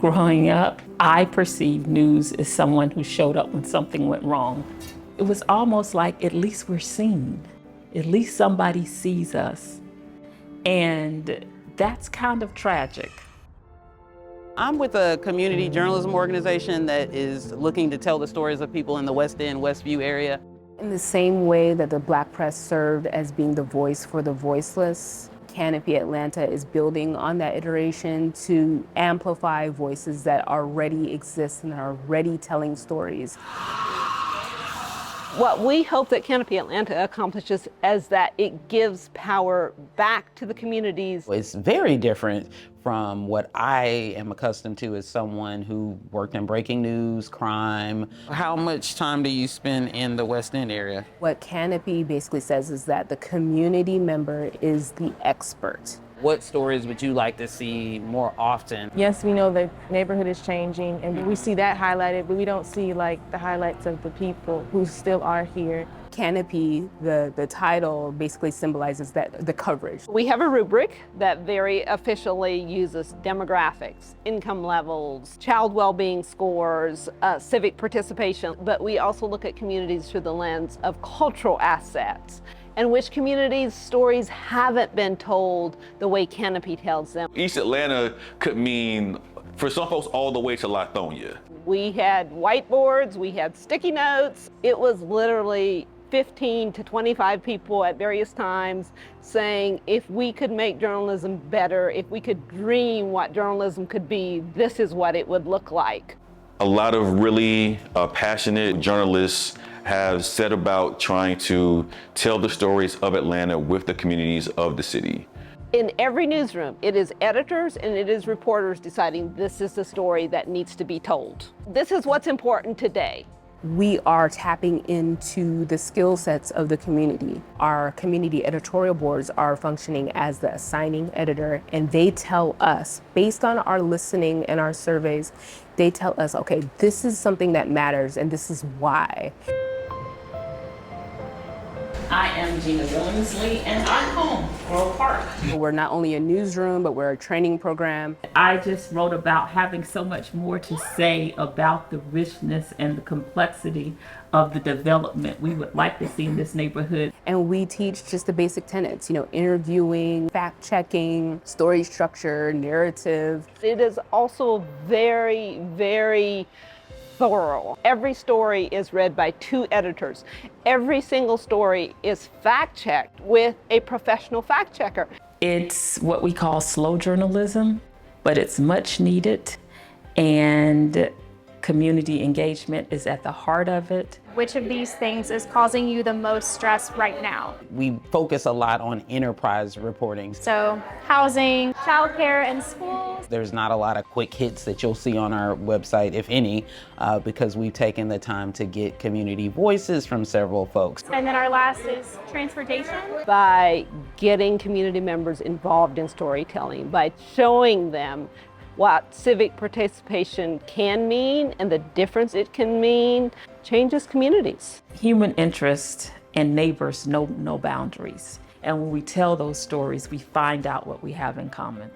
Growing up, I perceived news as someone who showed up when something went wrong. It was almost like, at least we're seen. At least somebody sees us. And that's kind of tragic. I'm with a community journalism organization that is looking to tell the stories of people in the West End, Westview area. In the same way that the Black press served as being the voice for the voiceless, Canopy Atlanta is building on that iteration to amplify voices that already exist and are already telling stories. What we hope that Canopy Atlanta accomplishes is that it gives power back to the communities. It's very different from what I am accustomed to as someone who worked in breaking news, crime. How much time do you spend in the West End area? What Canopy basically says is that the community member is the expert. What stories would you like to see more often? Yes, we know the neighborhood is changing and we see that highlighted, but we don't see like the highlights of the people who still are here. Canopy, the title basically symbolizes that the coverage. We have a rubric that very officially uses demographics, income levels, child well-being scores, civic participation, but we also look at communities through the lens of cultural assets, and which communities' stories haven't been told the way Canopy tells them. East Atlanta could mean, for some folks, all the way to Lithonia. We had whiteboards, we had sticky notes. It was literally 15 to 25 people at various times saying, if we could make journalism better, if we could dream what journalism could be, this is what it would look like. A lot of really passionate journalists have set about trying to tell the stories of Atlanta with the communities of the city. In every newsroom, it is editors and it is reporters deciding this is the story that needs to be told. This is what's important today. We are tapping into the skill sets of the community. Our community editorial boards are functioning as the assigning editor, and they tell us, based on our listening and our surveys, they tell us, okay, this is something that matters and this is why. I am Gina Billingsley, and I'm home, Grove Park. We're not only a newsroom, but we're a training program. I just wrote about having so much more to say about the richness and the complexity of the development we would like to see in this neighborhood. And we teach just the basic tenets, interviewing, fact-checking, story structure, narrative. It is also very, very thorough. Every story is read by 2 editors. Every single story is fact-checked with a professional fact-checker. It's what we call slow journalism, but it's much needed, and community engagement is at the heart of it. Which of these things is causing you the most stress right now? We focus a lot on enterprise reporting. So housing, childcare, and schools. There's not a lot of quick hits that you'll see on our website, if any, because we've taken the time to get community voices from several folks. And then our last is transportation. By getting community members involved in storytelling, by showing them what civic participation can mean and the difference it can mean, changes communities. Human interest and neighbors know no boundaries. And when we tell those stories, we find out what we have in common.